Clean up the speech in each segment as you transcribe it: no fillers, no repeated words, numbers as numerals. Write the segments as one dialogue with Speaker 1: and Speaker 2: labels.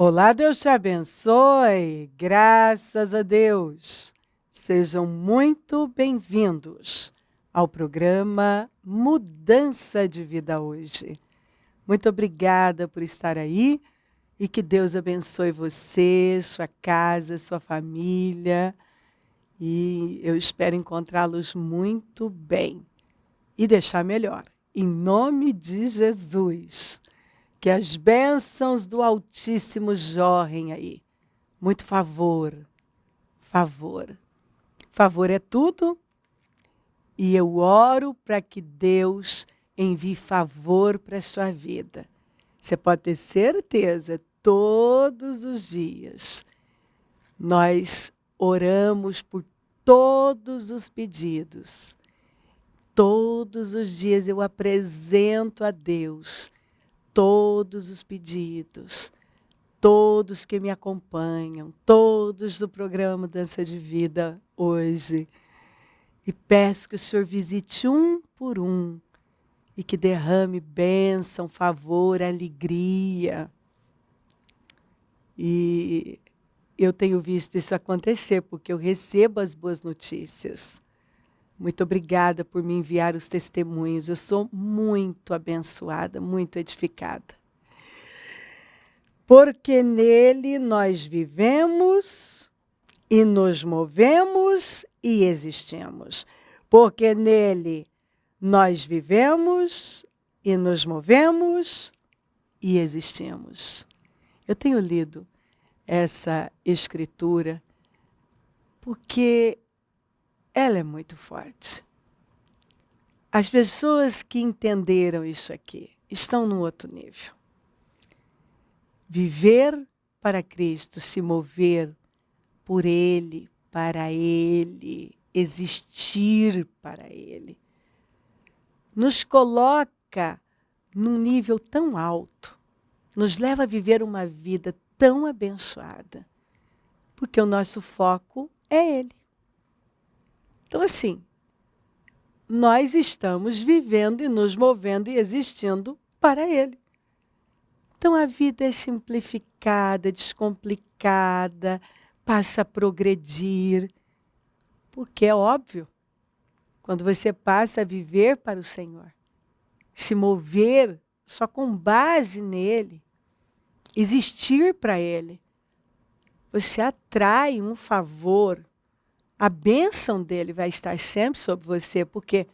Speaker 1: Olá, Deus te abençoe. Graças a Deus. Sejam muito bem-vindos ao programa Mudança de Vida hoje. Muito obrigada por estar aí e que Deus abençoe você, sua casa, sua família. E eu espero encontrá-los muito bem e deixar melhor. Em nome de Jesus. Que as bênçãos do Altíssimo jorrem aí. Muito favor, favor. Favor é tudo. E eu oro para que Deus envie favor para a sua vida. Você pode ter certeza, todos os dias, nós oramos por todos os pedidos. Todos os dias eu apresento a Deus todos os pedidos, todos que me acompanham, todos do programa Mudança de Vida hoje. E peço que o Senhor visite um por um e que derrame bênção, favor, alegria. E eu tenho visto isso acontecer, porque eu recebo as boas notícias. Muito obrigada por me enviar os testemunhos. Eu sou muito abençoada, muito edificada. Porque nele nós vivemos e nos movemos e existimos. Porque nele nós vivemos e nos movemos e existimos. Eu tenho lido essa escritura porque ela é muito forte. As pessoas que entenderam isso aqui estão num outro nível. Viver para Cristo, se mover por Ele, para Ele, existir para Ele, nos coloca num nível tão alto, nos leva a viver uma vida tão abençoada, porque o nosso foco é Ele. Então, assim, nós estamos vivendo e nos movendo e existindo para Ele. Então, a vida é simplificada, descomplicada, passa a progredir, porque é óbvio, quando você passa a viver para o Senhor, se mover só com base nele, existir para Ele, você atrai um favor. A bênção dele vai estar sempre sobre você, porque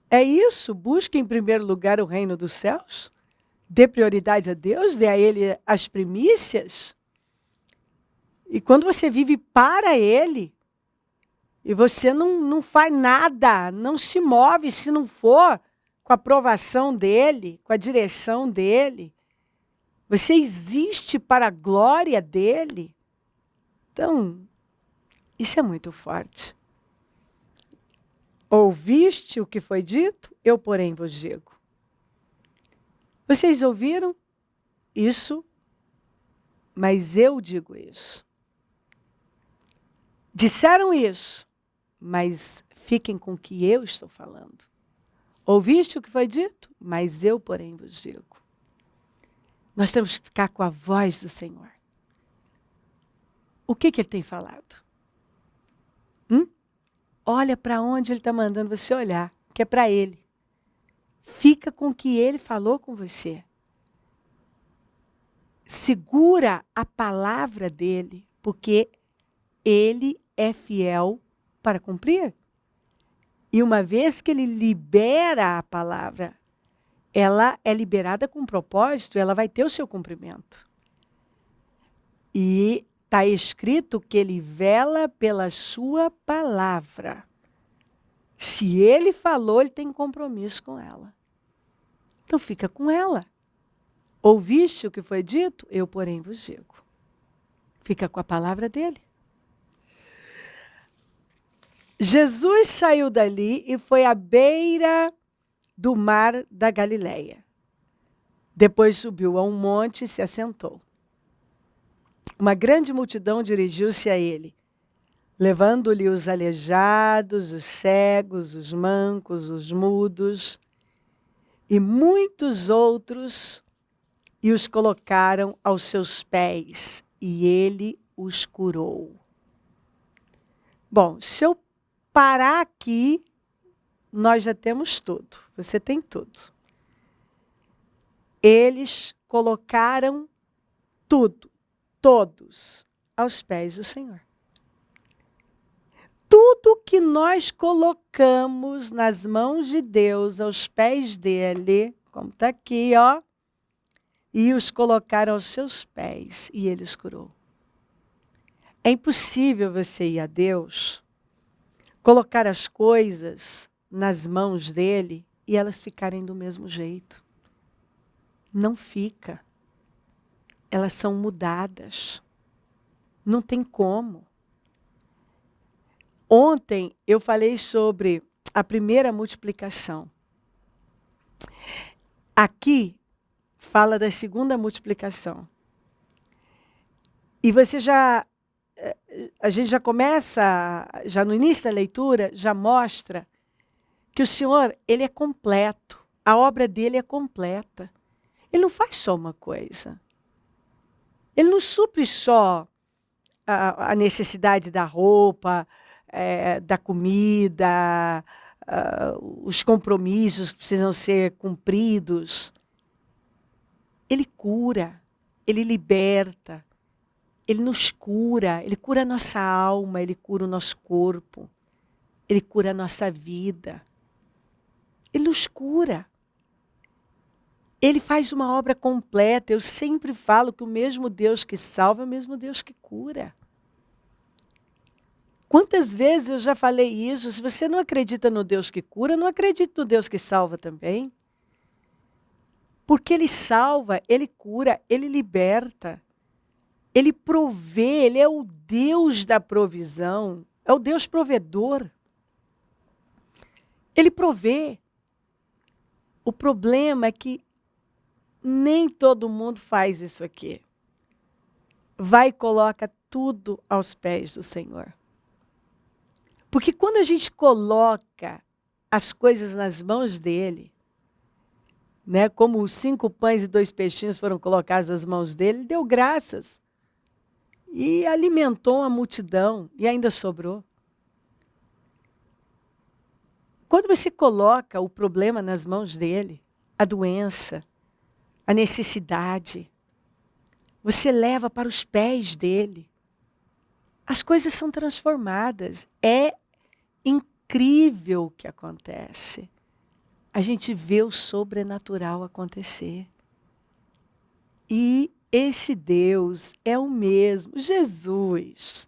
Speaker 1: é isso, busque em primeiro lugar o reino dos céus, dê prioridade a Deus, dê a Ele as primícias. E quando você vive para Ele, e você não faz nada, não se move se não for com a aprovação dEle, com a direção dEle, você existe para a glória dEle. Então, isso é muito forte. Ouviste o que foi dito? Eu, porém, vos digo. Vocês ouviram isso, mas eu digo isso. Disseram isso, mas fiquem com o que eu estou falando. Ouviste o que foi dito? Mas eu, porém, vos digo. Nós temos que ficar com a voz do Senhor. O que Ele tem falado? Olha para onde Ele está mandando você olhar, que é para Ele. Fica com o que Ele falou com você. Segura a palavra dEle, porque Ele é fiel para cumprir. E uma vez que Ele libera a palavra, ela é liberada com propósito, ela vai ter o seu cumprimento. E está escrito que Ele vela pela sua palavra. Se Ele falou, Ele tem compromisso com ela. Então fica com ela. Ouviste o que foi dito? Eu, porém, vos digo. Fica com a palavra dEle. Jesus saiu dali e foi à beira do mar da Galileia. Depois subiu a um monte e se assentou. Uma grande multidão dirigiu-se a ele, levando-lhe os aleijados, os cegos, os mancos, os mudos e muitos outros e os colocaram aos seus pés, e ele os curou. Bom, se eu parar aqui, nós já temos tudo. Você tem tudo. Eles colocaram tudo, todos, aos pés do Senhor. Tudo que nós colocamos nas mãos de Deus, aos pés dele, como está aqui, ó, e os colocaram aos seus pés, e ele os curou. É impossível você ir a Deus, colocar as coisas nas mãos dele e elas ficarem do mesmo jeito. Não fica. Elas são mudadas. Não tem como. Ontem eu falei sobre a primeira multiplicação. Aqui fala da segunda multiplicação. E você a gente já começa, já no início da leitura, já mostra que o Senhor, ele é completo. A obra dele é completa. Ele não faz só uma coisa. Ele não supre só a necessidade da roupa, da comida, os compromissos que precisam ser cumpridos. Ele cura, ele liberta, ele nos cura, ele cura a nossa alma, ele cura o nosso corpo, ele cura a nossa vida. Ele nos cura. Ele faz uma obra completa. Eu sempre falo que o mesmo Deus que salva é o mesmo Deus que cura. Quantas vezes eu já falei isso? Se você não acredita no Deus que cura, não acredita no Deus que salva também. Porque ele salva, ele cura, ele liberta. Ele provê, ele é o Deus da provisão. É o Deus provedor. Ele provê. O problema é que nem todo mundo faz isso aqui. Vai e coloca tudo aos pés do Senhor. Porque quando a gente coloca as coisas nas mãos dele, né, como os 5 pães e 2 peixinhos foram colocados nas mãos dele, ele deu graças. E alimentou a multidão, e ainda sobrou. Quando você coloca o problema nas mãos dele, a doença, a necessidade, você leva para os pés dele. As coisas são transformadas. É incrível o que acontece. A gente vê o sobrenatural acontecer. E esse Deus é o mesmo, Jesus.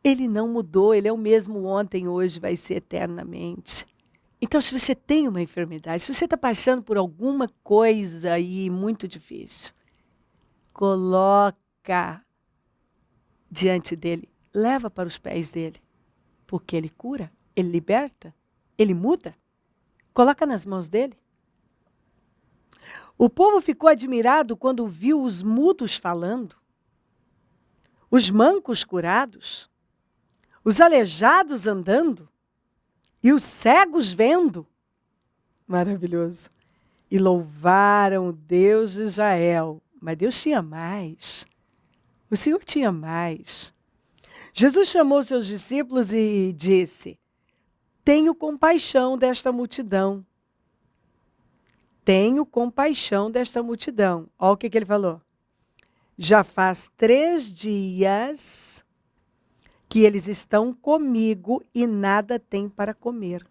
Speaker 1: Ele não mudou, ele é o mesmo ontem, hoje, vai ser eternamente. Então, se você tem uma enfermidade, se você está passando por alguma coisa aí muito difícil, coloca diante dele, leva para os pés dele, porque ele cura, ele liberta, ele muda. Coloca nas mãos dele. O povo ficou admirado quando viu os mudos falando, os mancos curados, os aleijados andando e os cegos vendo. Maravilhoso. E louvaram o Deus de Israel. Mas Deus tinha mais. O Senhor tinha mais. Jesus chamou seus discípulos e disse: tenho compaixão desta multidão. Tenho compaixão desta multidão. Olha o que ele falou. Já faz 3 dias que eles estão comigo e nada têm para comer.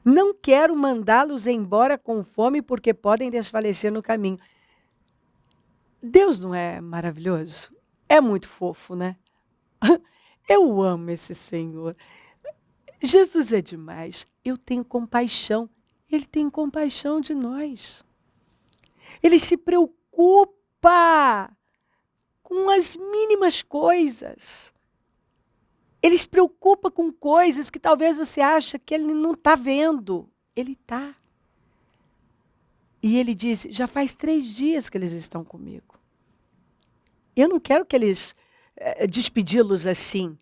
Speaker 1: Não quero mandá-los embora com fome, porque podem desfalecer no caminho. Deus não é maravilhoso? É muito fofo, né? Eu amo esse Senhor. Jesus é demais. Eu tenho compaixão. Ele tem compaixão de nós. Ele se preocupa com as mínimas coisas. Ele se preocupa com coisas que talvez você ache que ele não está vendo. Ele está. E ele diz, já faz 3 dias que eles estão comigo. Eu não quero que eles despedi-los assim.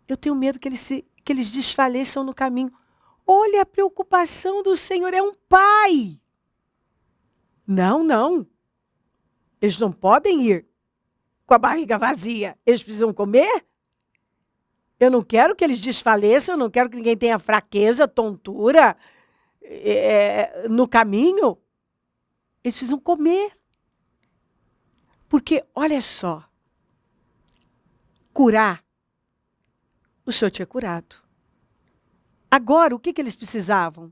Speaker 1: Eu tenho medo que eles desfaleçam no caminho. Olha a preocupação do Senhor, é um pai. Não, não. Eles não podem ir com a barriga vazia. Eles precisam comer. Eu não quero que eles desfaleçam, eu não quero que ninguém tenha fraqueza, tontura no caminho. Eles precisam comer. Porque, olha só, curar, o Senhor tinha curado. Agora, o que eles precisavam?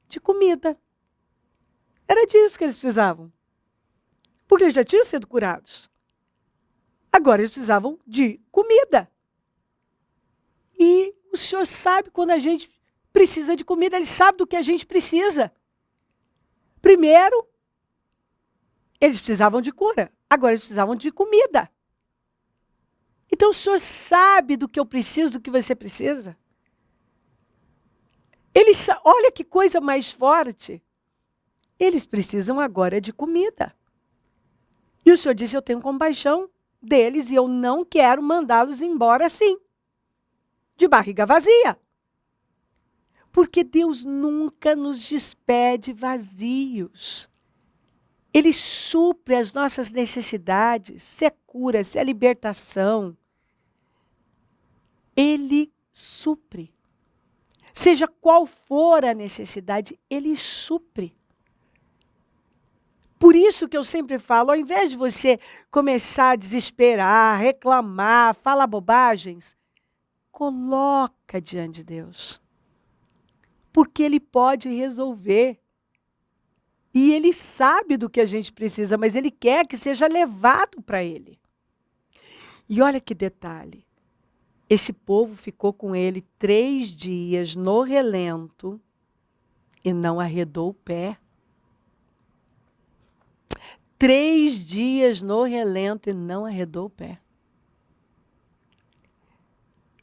Speaker 1: De comida. Era disso que eles precisavam. Porque eles já tinham sido curados. Agora eles precisavam de comida. E o Senhor sabe quando a gente precisa de comida, Ele sabe do que a gente precisa. Primeiro, eles precisavam de cura. Agora eles precisavam de comida. Então o Senhor sabe do que eu preciso, do que você precisa. Olha que coisa mais forte. Eles precisam agora de comida. E o Senhor disse, eu tenho compaixão deles e eu não quero mandá-los embora assim, de barriga vazia. Porque Deus nunca nos despede vazios. Ele supre as nossas necessidades, se é cura, se é libertação. Ele supre. Seja qual for a necessidade, Ele supre. Por isso que eu sempre falo, ao invés de você começar a desesperar, reclamar, falar bobagens, coloca diante de Deus. Porque Ele pode resolver. E Ele sabe do que a gente precisa, mas Ele quer que seja levado para Ele. E olha que detalhe. Esse povo ficou com Ele 3 dias no relento e não arredou o pé. 3 dias no relento e não arredou o pé.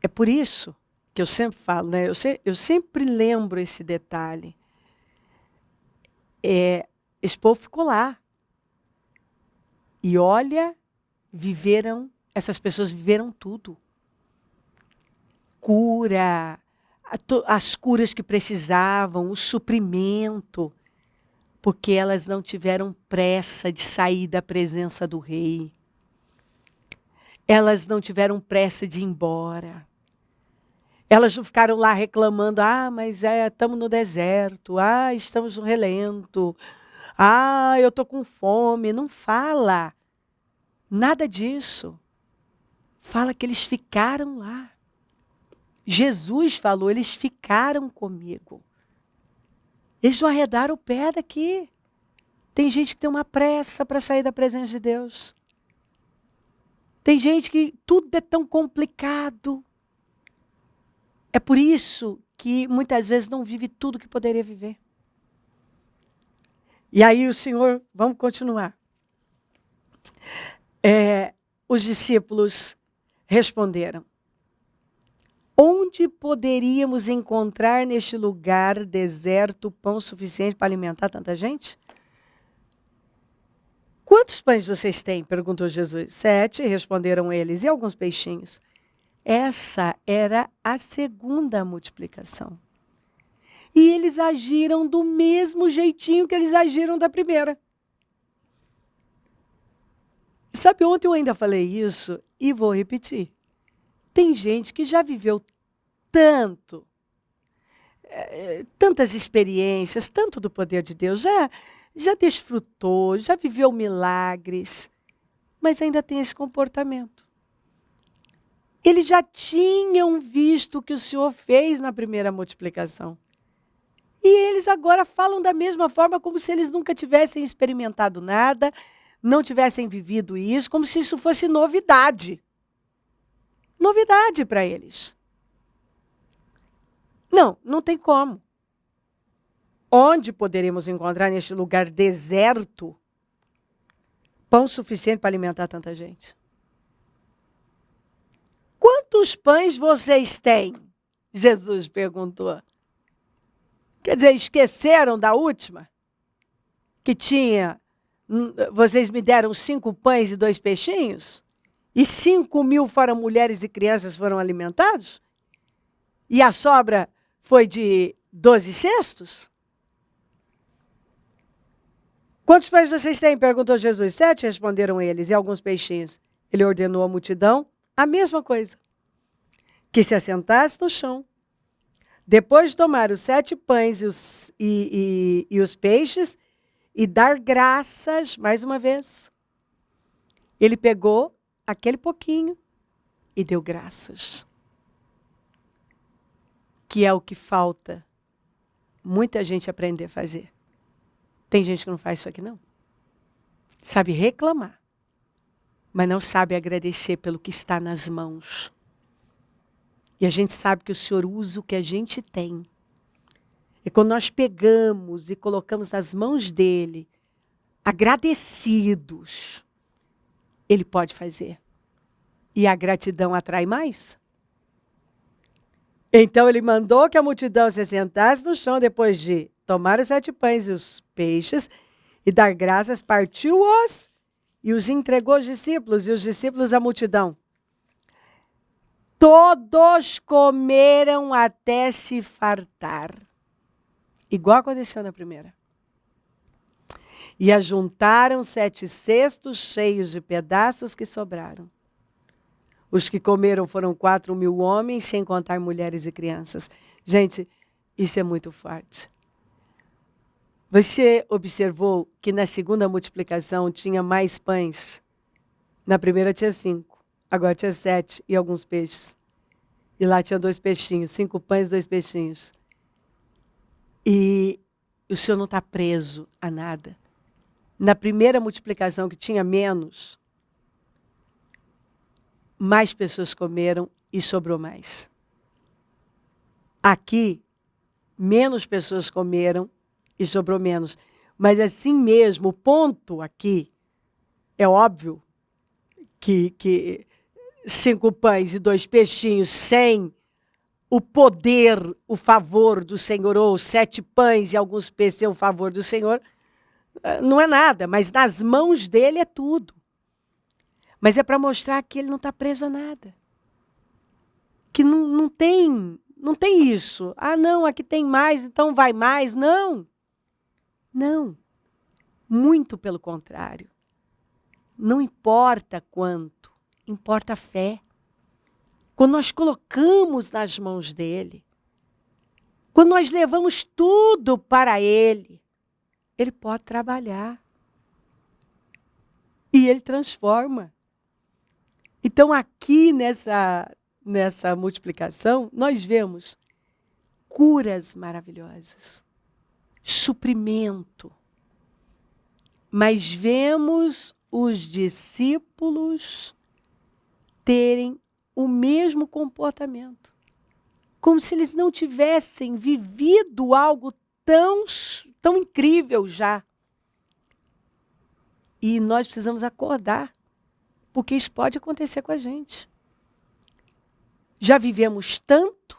Speaker 1: É por isso que eu sempre falo, né? Eu sempre lembro esse detalhe. Esse povo ficou lá. E olha, essas pessoas viveram tudo. Cura, as curas que precisavam, o suprimento. Porque elas não tiveram pressa de sair da presença do rei. Elas não tiveram pressa de ir embora. Elas não ficaram lá reclamando, mas estamos no deserto, estamos no relento, eu estou com fome. Não fala nada disso. Fala que eles ficaram lá. Jesus falou, eles ficaram comigo. Eles não arredaram o pé daqui. Tem gente que tem uma pressa para sair da presença de Deus. Tem gente que tudo é tão complicado. É por isso que muitas vezes não vive tudo que poderia viver. E aí o Senhor, vamos continuar. Os discípulos responderam. Onde poderíamos encontrar neste lugar deserto pão suficiente para alimentar tanta gente? Quantos pães vocês têm? Perguntou Jesus. 7, responderam eles, e alguns peixinhos. Essa era a segunda multiplicação. E eles agiram do mesmo jeitinho que eles agiram da primeira. Sabe, ontem eu ainda falei isso e vou repetir. Tem gente que já viveu tantas experiências, tanto do poder de Deus, já desfrutou, já viveu milagres, mas ainda tem esse comportamento. Eles já tinham visto o que o Senhor fez na primeira multiplicação. E eles agora falam da mesma forma, como se eles nunca tivessem experimentado nada, não tivessem vivido isso, como se isso fosse novidade. Novidade para eles. Não tem como. Onde poderemos encontrar neste lugar deserto pão suficiente para alimentar tanta gente? Quantos pães vocês têm? Jesus perguntou. Quer dizer, esqueceram da última? Que vocês me deram 5 pães e 2 peixinhos? E 5.000 fora mulheres e crianças foram alimentados? E a sobra foi de 12 cestos? Quantos pães vocês têm? Perguntou Jesus. 7, responderam eles, e alguns peixinhos. Ele ordenou à multidão a mesma coisa, que se assentasse no chão. Depois de tomar os 7 pães e os peixes, e dar graças, mais uma vez, ele pegou aquele pouquinho e deu graças. Que é o que falta muita gente aprender a fazer. Tem gente que não faz isso aqui, não. Sabe reclamar, mas não sabe agradecer pelo que está nas mãos. E a gente sabe que o Senhor usa o que a gente tem. E quando nós pegamos e colocamos nas mãos dele, agradecidos, ele pode fazer. E a gratidão atrai mais. Então ele mandou que a multidão se sentasse no chão depois de tomar os 7 pães e os peixes e dar graças, partiu-os e os entregou aos discípulos, e os discípulos à multidão. Todos comeram até se fartar. Igual aconteceu na primeira. E ajuntaram 7 cestos cheios de pedaços que sobraram. Os que comeram foram 4.000 homens, sem contar mulheres e crianças. Gente, isso é muito forte. Você observou que na segunda multiplicação tinha mais pães? Na primeira tinha 5, agora tinha 7 e alguns peixes. E lá tinha 2 peixinhos, 5 pães e 2 peixinhos. E o Senhor não está preso a nada. Na primeira multiplicação, que tinha menos, mais pessoas comeram e sobrou mais. Aqui, menos pessoas comeram e sobrou menos. Mas assim mesmo, o ponto aqui, é óbvio que 5 pães e 2 peixinhos sem o poder, o favor do Senhor, ou 7 pães e alguns peixes sem o favor do Senhor, não é nada, mas nas mãos dele é tudo. Mas é para mostrar que ele não está preso a nada. Que não tem isso. Ah, não, aqui tem mais, então vai mais. Não. Não. Muito pelo contrário. Não importa quanto, importa a fé. Quando nós colocamos nas mãos dele, quando nós levamos tudo para ele, ele pode trabalhar. E ele transforma. Então aqui nessa multiplicação, nós vemos curas maravilhosas, suprimento. Mas vemos os discípulos terem o mesmo comportamento. Como se eles não tivessem vivido algo tão incrível já. E nós precisamos acordar, porque isso pode acontecer com a gente. Já vivemos tanto,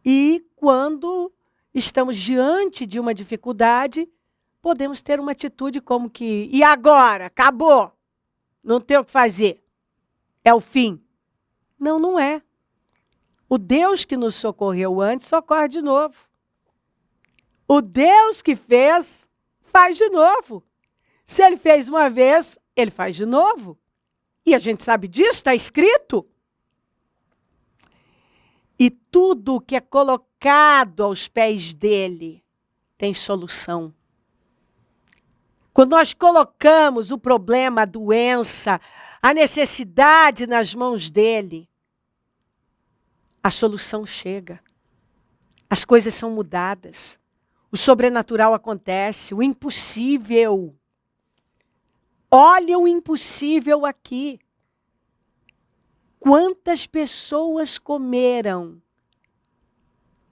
Speaker 1: e quando estamos diante de uma dificuldade, podemos ter uma atitude como que, e agora? Acabou! Não tem o que fazer. É o fim. Não, não é. O Deus que nos socorreu antes, socorre de novo. O Deus que fez, faz de novo. Se ele fez uma vez, ele faz de novo. E a gente sabe disso, está escrito. E tudo que é colocado aos pés dele tem solução. Quando nós colocamos o problema, a doença, a necessidade nas mãos dele, a solução chega. As coisas são mudadas. O sobrenatural acontece, o impossível. Olha o impossível aqui. Quantas pessoas comeram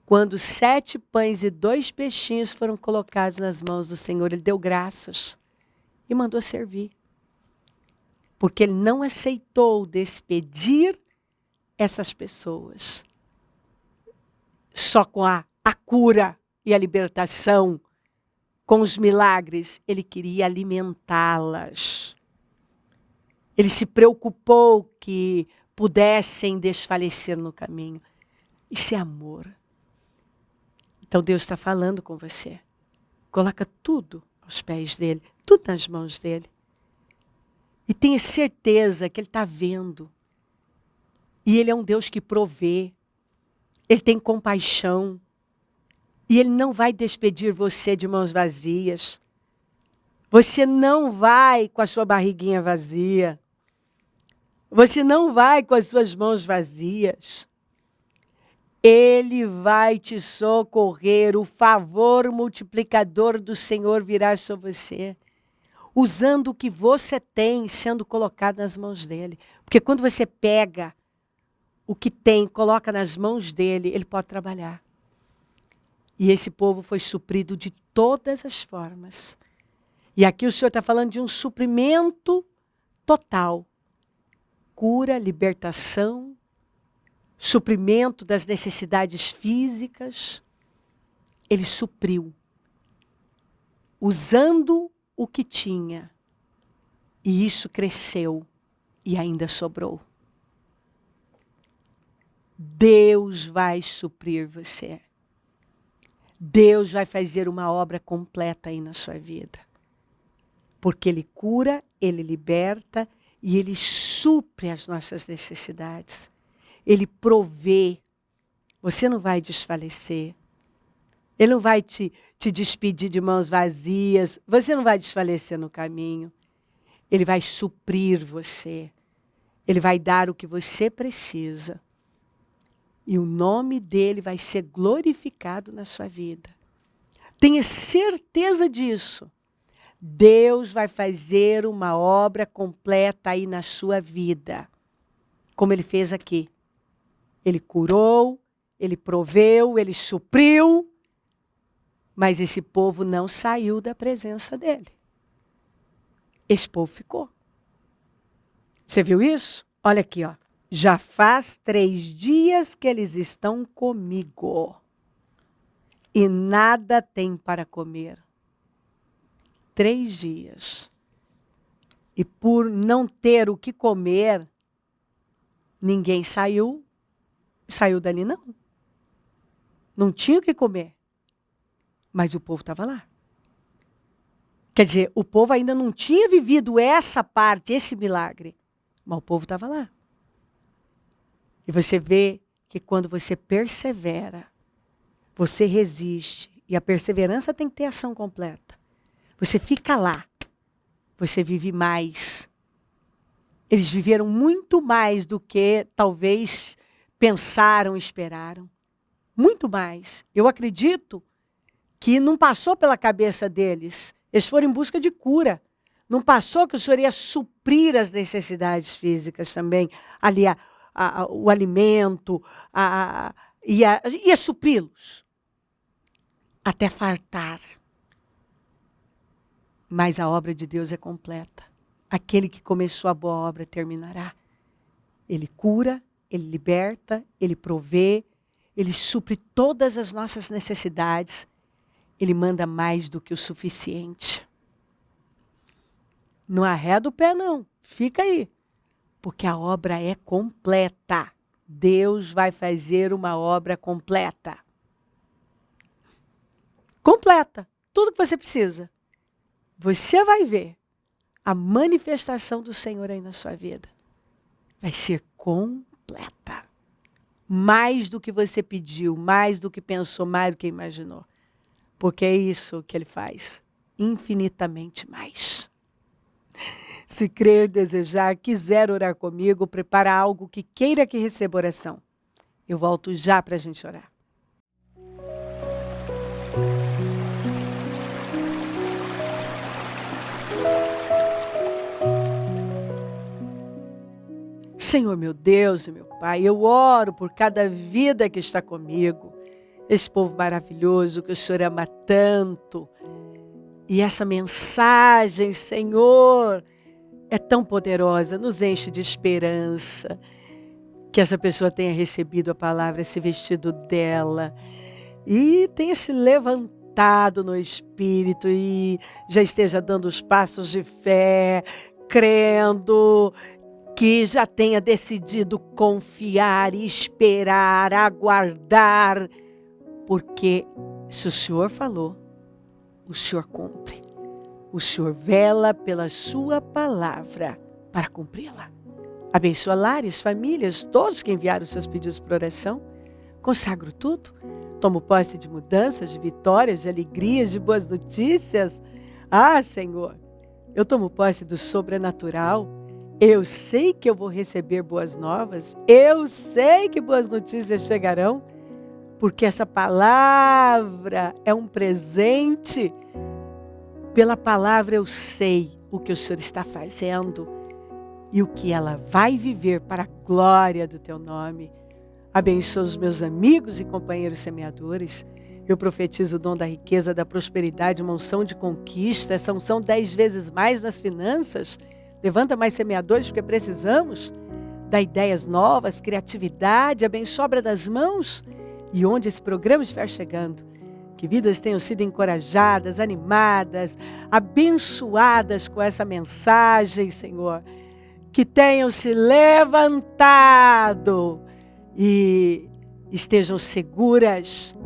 Speaker 1: quando 7 pães e 2 peixinhos foram colocados nas mãos do Senhor? Ele deu graças e mandou servir. Porque ele não aceitou despedir essas pessoas só com a cura e a libertação, com os milagres. Ele queria alimentá-las. Ele se preocupou que pudessem desfalecer no caminho. Isso é amor. Então Deus está falando com você. Coloca tudo aos pés dele, tudo nas mãos dele. E tenha certeza que ele está vendo. E ele é um Deus que provê. Ele tem compaixão. E ele não vai despedir você de mãos vazias. Você não vai com a sua barriguinha vazia. Você não vai com as suas mãos vazias. Ele vai te socorrer. O favor multiplicador do Senhor virá sobre você. Usando o que você tem sendo colocado nas mãos dele. Porque quando você pega o que tem, coloca nas mãos dele, ele pode trabalhar. E esse povo foi suprido de todas as formas. E aqui o Senhor está falando de um suprimento total. Cura, libertação, suprimento das necessidades físicas. Ele supriu. Usando o que tinha. E isso cresceu e ainda sobrou. Deus vai suprir você. Deus vai fazer uma obra completa aí na sua vida. Porque Ele cura, Ele liberta e Ele supre as nossas necessidades. Ele provê. Você não vai desfalecer. Ele não vai te despedir de mãos vazias. Você não vai desfalecer no caminho. Ele vai suprir você. Ele vai dar o que você precisa. E o nome dele vai ser glorificado na sua vida. Tenha certeza disso. Deus vai fazer uma obra completa aí na sua vida. Como ele fez aqui. Ele curou, ele proveu, ele supriu. Mas esse povo não saiu da presença dele. Esse povo ficou. Você viu isso? Olha aqui, ó. Já faz 3 dias que eles estão comigo. E nada tem para comer. 3 dias. E por não ter o que comer, ninguém saiu dali não. Não tinha o que comer. Mas o povo estava lá. Quer dizer, o povo ainda não tinha vivido essa parte, esse milagre. Mas o povo estava lá. E você vê que quando você persevera, você resiste. E a perseverança tem que ter ação completa. Você fica lá. Você vive mais. Eles viveram muito mais do que talvez pensaram, esperaram. Muito mais. Eu acredito que não passou pela cabeça deles. Eles foram em busca de cura. Não passou que o Senhor ia suprir as necessidades físicas também. Ali, o alimento, ia supri-los. Até fartar. Mas a obra de Deus é completa. Aquele que começou a boa obra terminará. Ele cura, ele liberta, ele provê, ele supre todas as nossas necessidades. Ele manda mais do que o suficiente. Não arreda o pé, não. Fica aí. Porque a obra é completa. Deus vai fazer uma obra completa. Completa. Tudo que você precisa. Você vai ver a manifestação do Senhor aí na sua vida. Vai ser completa. Mais do que você pediu, mais do que pensou, mais do que imaginou. Porque é isso que Ele faz. Infinitamente mais. Se crer, desejar, quiser orar comigo, prepara algo que queira que receba oração. Eu volto já para a gente orar. Senhor, meu Deus e meu Pai, eu oro por cada vida que está comigo. Esse povo maravilhoso que o Senhor ama tanto. E essa mensagem, Senhor, é tão poderosa, nos enche de esperança. Que essa pessoa tenha recebido a palavra, esse vestido dela. E tenha se levantado no Espírito e já esteja dando os passos de fé, crendo, que já tenha decidido confiar, esperar, aguardar. Porque se o Senhor falou, o Senhor cumpre. o Senhor vela pela sua palavra para cumpri-la. Abençoa lares, famílias, todos que enviaram seus pedidos por oração. Consagro tudo. Tomo posse de mudanças, de vitórias, de alegrias, de boas notícias. Ah, Senhor, eu tomo posse do sobrenatural. Eu sei que eu vou receber boas novas. Eu sei que boas notícias chegarão. Porque essa palavra é um presente. Pela palavra eu sei o que o Senhor está fazendo e o que ela vai viver para a glória do teu nome. Abençoa os meus amigos e companheiros semeadores. Eu profetizo o dom da riqueza, da prosperidade, uma unção de conquista, essa unção 10 vezes mais nas finanças. Levanta mais semeadores porque precisamos. Dá ideias novas, criatividade, abençoa a obra das mãos. E onde esse programa estiver chegando, que vidas tenham sido encorajadas, animadas, abençoadas com essa mensagem, Senhor. Que tenham se levantado e estejam seguras,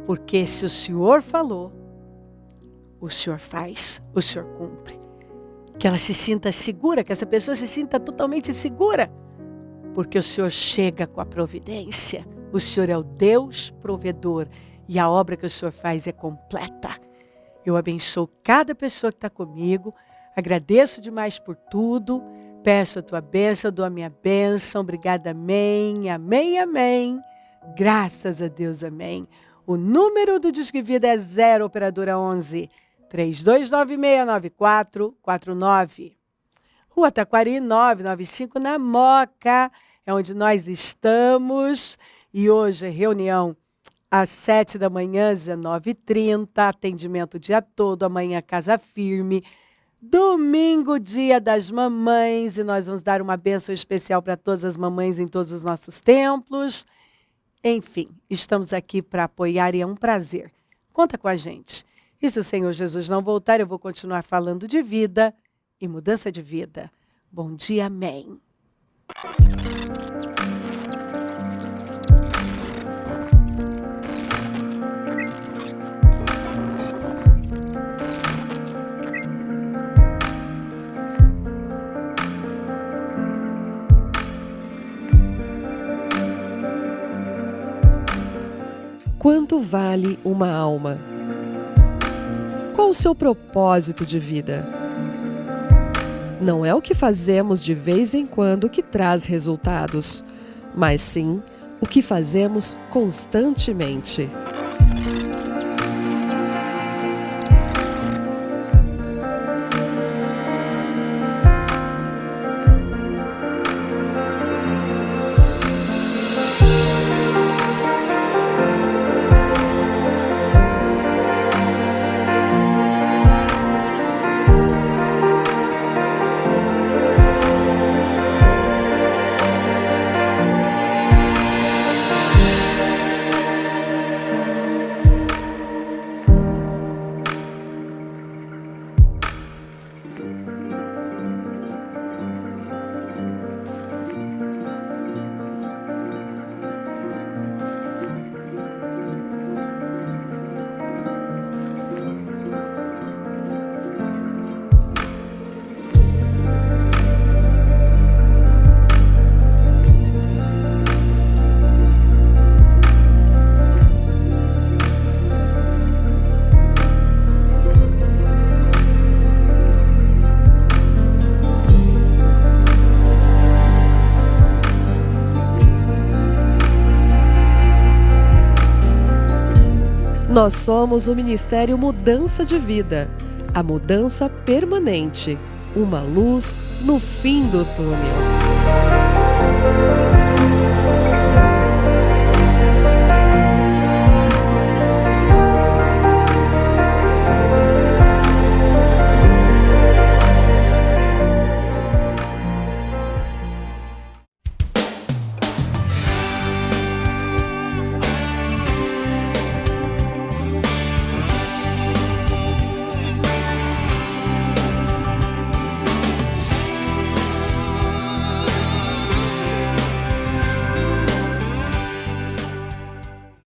Speaker 1: porque se o Senhor falou, o Senhor faz, o Senhor cumpre. Que ela se sinta segura, que essa pessoa se sinta totalmente segura, porque o Senhor chega com a providência. O Senhor é o Deus provedor e a obra que o Senhor faz é completa. Eu abençoo cada pessoa que está comigo, agradeço demais por tudo, peço a tua bênção, dou a minha bênção, obrigada, amém, amém, amém, graças a Deus, amém. O número do Disque Vida é 0, operadora 11 32969449. Rua Taquari 995, na Moca, é onde nós estamos. E hoje é reunião às 7 da manhã, 19h30, atendimento o dia todo, amanhã Casa Firme, domingo, dia das mamães, e nós vamos dar uma bênção especial para todas as mamães em todos os nossos templos. Enfim, estamos aqui para apoiar e é um prazer. Conta com a gente. E se o Senhor Jesus não voltar, eu vou continuar falando de vida e mudança de vida. Bom dia, amém.
Speaker 2: Quanto vale uma alma? Qual o seu propósito de vida? Não é o que fazemos de vez em quando que traz resultados, mas sim o que fazemos constantemente. Nós somos o Ministério Mudança de Vida, a mudança permanente, uma luz no fim do túnel.